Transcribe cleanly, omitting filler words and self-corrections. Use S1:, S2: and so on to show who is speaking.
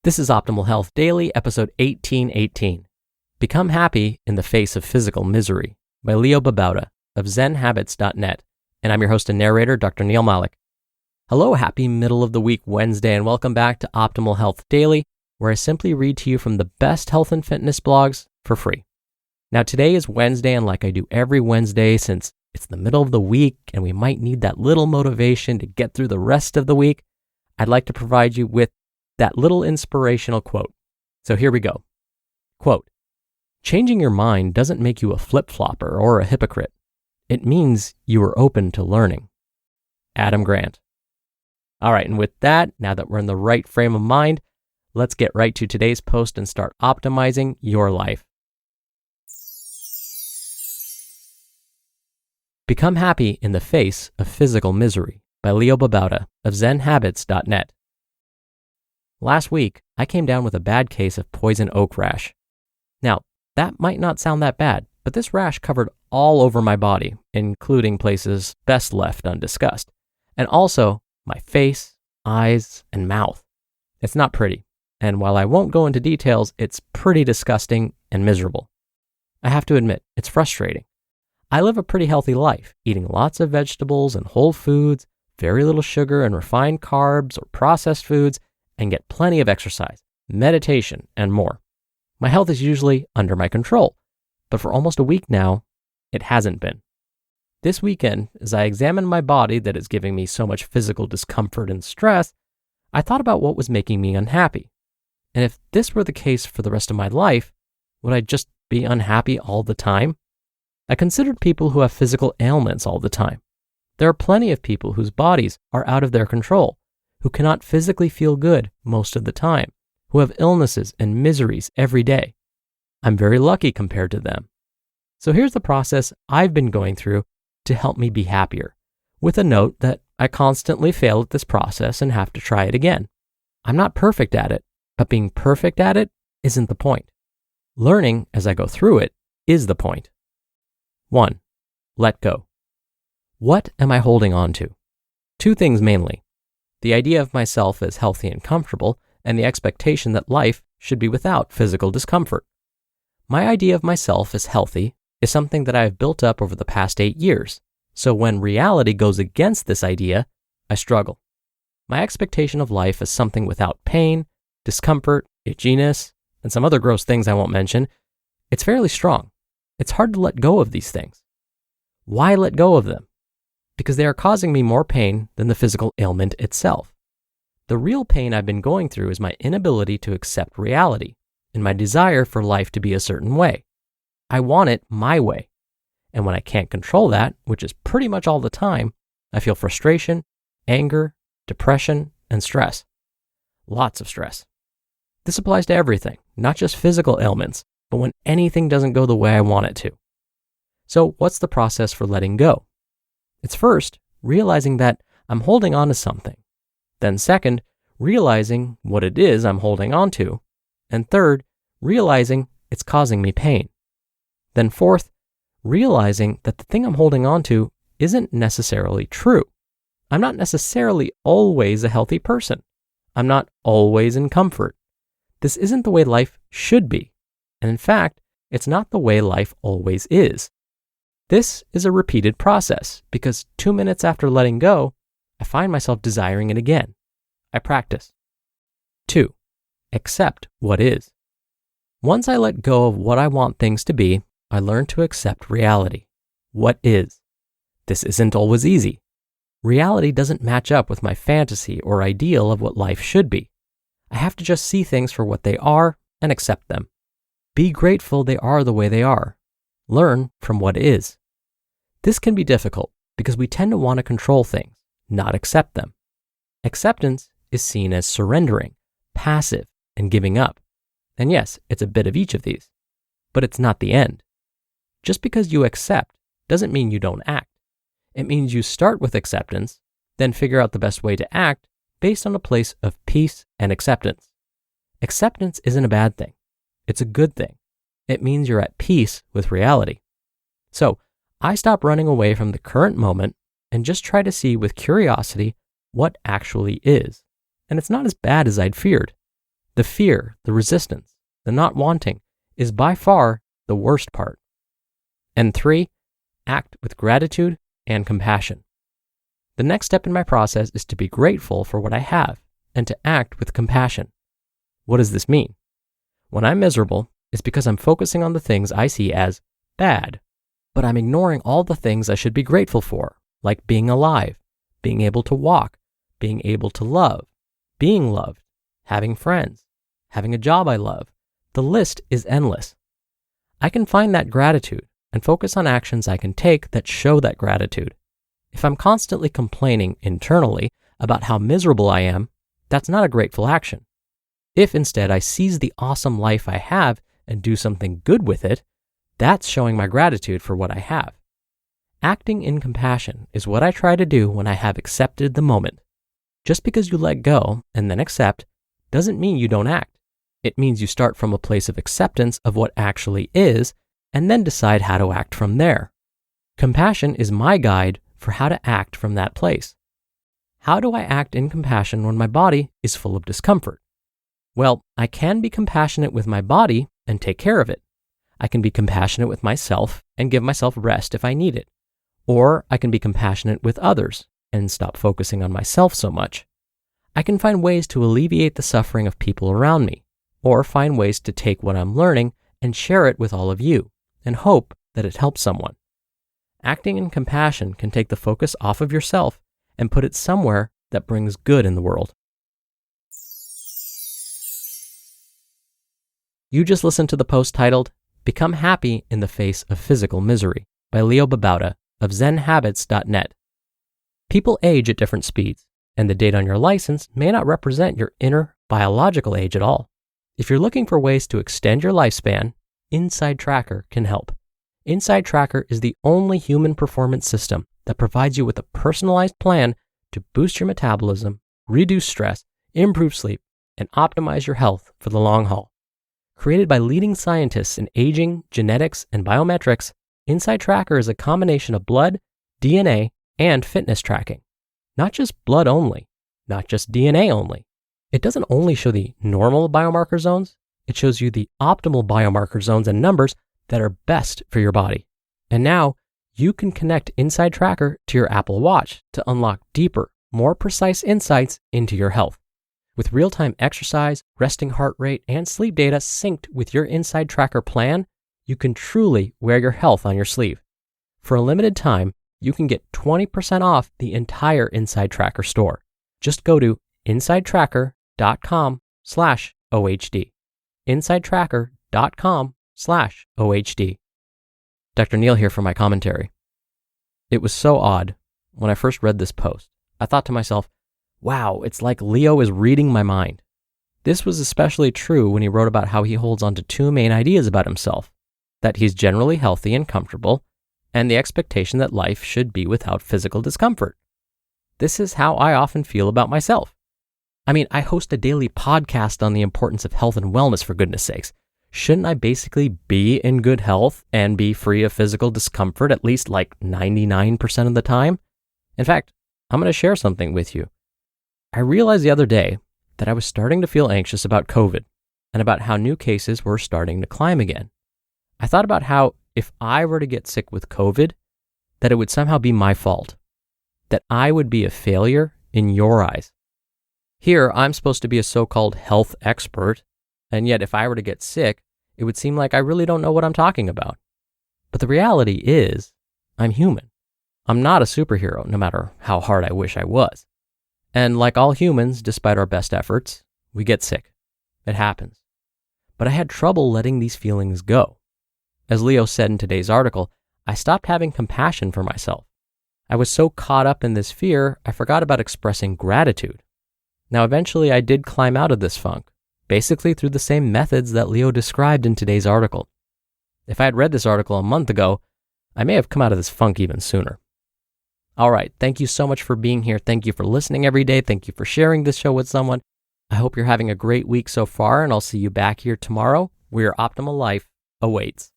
S1: This is Optimal Health Daily, episode 1818. Become Happy in the Face of Physical Misery by Babauta of ZenHabits.net. And I'm your host and narrator, Dr. Neil Malik. Hello, happy middle of the week Wednesday, and welcome back to Optimal Health Daily, where I simply read to you from the best health and fitness blogs for free. Now, today is Wednesday, and like I do every Wednesday, since it's the middle of the week and we might need that little motivation to get through the rest of the week, I'd like to provide you with that little inspirational quote. So here we go. Quote, "Changing your mind doesn't make you a flip-flopper or a hypocrite. It means you are open to learning." Adam Grant. All right, and with that, now that we're in the right frame of mind, let's get right to today's post and start optimizing your life. Become Happy in the Face of Physical Misery by Babauta of ZenHabits.net. Last week, I came down with a bad case of poison oak rash. Now, that might not sound that bad, but this rash covered all over my body, including places best left undiscussed, and also my face, eyes, and mouth. It's not pretty, and while I won't go into details, it's pretty disgusting and miserable. I have to admit, it's frustrating. I live a pretty healthy life, eating lots of vegetables and whole foods, very little sugar and refined carbs or processed foods, and get plenty of exercise, meditation, and more. My health is usually under my control, but for almost a week now, it hasn't been. This weekend, as I examined my body that is giving me so much physical discomfort and stress, I thought about what was making me unhappy. And if this were the case for the rest of my life, would I just be unhappy all the time? I considered people who have physical ailments all the time. There are plenty of people whose bodies are out of their control, who cannot physically feel good most of the time, who have illnesses and miseries every day. I'm very lucky compared to them. So here's the process I've been going through to help me be happier, with a note that I constantly fail at this process and have to try it again. I'm not perfect at it, but being perfect at it isn't the point. Learning as I go through it is the point. 1. Let go. What am I holding on to? Two things mainly. The idea of myself as healthy and comfortable, and the expectation that life should be without physical discomfort. My idea of myself as healthy is something that I have built up over the past 8 years, so when reality goes against this idea, I struggle. My expectation of life as something without pain, discomfort, itchiness, and some other gross things I won't mention, it's fairly strong. It's hard to let go of these things. Why let go of them? Because they are causing me more pain than the physical ailment itself. The real pain I've been going through is my inability to accept reality and my desire for life to be a certain way. I want it my way. And when I can't control that, which is pretty much all the time, I feel frustration, anger, depression, and stress. Lots of stress. This applies to everything, not just physical ailments, but when anything doesn't go the way I want it to. So what's the process for letting go? It's first, realizing that I'm holding on to something. Then second, realizing what it is I'm holding on to. And third, realizing it's causing me pain. Then fourth, realizing that the thing I'm holding on to isn't necessarily true. I'm not necessarily always a healthy person. I'm not always in comfort. This isn't the way life should be. And in fact, it's not the way life always is. This is a repeated process because 2 minutes after letting go, I find myself desiring it again. I practice. 2. Accept what is. Once I let go of what I want things to be, I learn to accept reality. What is? This isn't always easy. Reality doesn't match up with my fantasy or ideal of what life should be. I have to just see things for what they are and accept them. Be grateful they are the way they are. Learn from what is. This can be difficult because we tend to want to control things, not accept them. Acceptance is seen as surrendering, passive, and giving up. And yes, it's a bit of each of these, but it's not the end. Just because you accept doesn't mean you don't act. It means you start with acceptance, then figure out the best way to act based on a place of peace and acceptance. Acceptance isn't a bad thing. It's a good thing. It means you're at peace with reality. So, I stop running away from the current moment and just try to see with curiosity what actually is. And it's not as bad as I'd feared. The fear, the resistance, the not wanting is by far the worst part. And 3, act with gratitude and compassion. The next step in my process is to be grateful for what I have and to act with compassion. What does this mean? When I'm miserable, it's because I'm focusing on the things I see as bad, but I'm ignoring all the things I should be grateful for, like being alive, being able to walk, being able to love, being loved, having friends, having a job I love. The list is endless. I can find that gratitude and focus on actions I can take that show that gratitude. If I'm constantly complaining internally about how miserable I am, that's not a grateful action. If instead I seize the awesome life I have and do something good with it, that's showing my gratitude for what I have. Acting in compassion is what I try to do when I have accepted the moment. Just because you let go and then accept doesn't mean you don't act. It means you start from a place of acceptance of what actually is and then decide how to act from there. Compassion is my guide for how to act from that place. How do I act in compassion when my body is full of discomfort? Well, I can be compassionate with my body and take care of it. I can be compassionate with myself and give myself rest if I need it. Or I can be compassionate with others and stop focusing on myself so much. I can find ways to alleviate the suffering of people around me, or find ways to take what I'm learning and share it with all of you and hope that it helps someone. Acting in compassion can take the focus off of yourself and put it somewhere that brings good in the world. You just listened to the post titled, Become Happy in the Face of Physical Misery by Babauta of ZenHabits.net. People age at different speeds, and the date on your license may not represent your inner biological age at all. If you're looking for ways to extend your lifespan, Inside Tracker can help. Inside Tracker is the only human performance system that provides you with a personalized plan to boost your metabolism, reduce stress, improve sleep, and optimize your health for the long haul. Created by leading scientists in aging, genetics, and biometrics, Inside Tracker is a combination of blood, DNA, and fitness tracking. Not just blood only, not just DNA only. It doesn't only show the normal biomarker zones, it shows you the optimal biomarker zones and numbers that are best for your body. And now, you can connect Inside Tracker to your Apple Watch to unlock deeper, more precise insights into your health. With real-time exercise, resting heart rate, and sleep data synced with your Inside Tracker plan, you can truly wear your health on your sleeve. For a limited time, you can get 20% off the entire Inside Tracker store. Just go to insidetracker.com/OHD. insidetracker.com/OHD. Dr. Neil here for my commentary. It was so odd. When I first read this post, I thought to myself, wow, it's like Leo is reading my mind. This was especially true when he wrote about how he holds on to two main ideas about himself, that he's generally healthy and comfortable, and the expectation that life should be without physical discomfort. This is how I often feel about myself. I mean, I host a daily podcast on the importance of health and wellness, for goodness sakes. Shouldn't I basically be in good health and be free of physical discomfort at least like 99% of the time? In fact, I'm going to share something with you. I realized the other day that I was starting to feel anxious about COVID and about how new cases were starting to climb again. I thought about how if I were to get sick with COVID, that it would somehow be my fault, that I would be a failure in your eyes. Here, I'm supposed to be a so-called health expert, and yet if I were to get sick, it would seem like I really don't know what I'm talking about. But the reality is, I'm human. I'm not a superhero, no matter how hard I wish I was. And like all humans, despite our best efforts, we get sick. It happens. But I had trouble letting these feelings go. As Leo said in today's article, I stopped having compassion for myself. I was so caught up in this fear, I forgot about expressing gratitude. Now, eventually I did climb out of this funk, basically through the same methods that Leo described in today's article. If I had read this article a month ago, I may have come out of this funk even sooner. All right, thank you so much for being here. Thank you for listening every day. Thank you for sharing this show with someone. I hope you're having a great week so far, and I'll see you back here tomorrow where your optimal life awaits.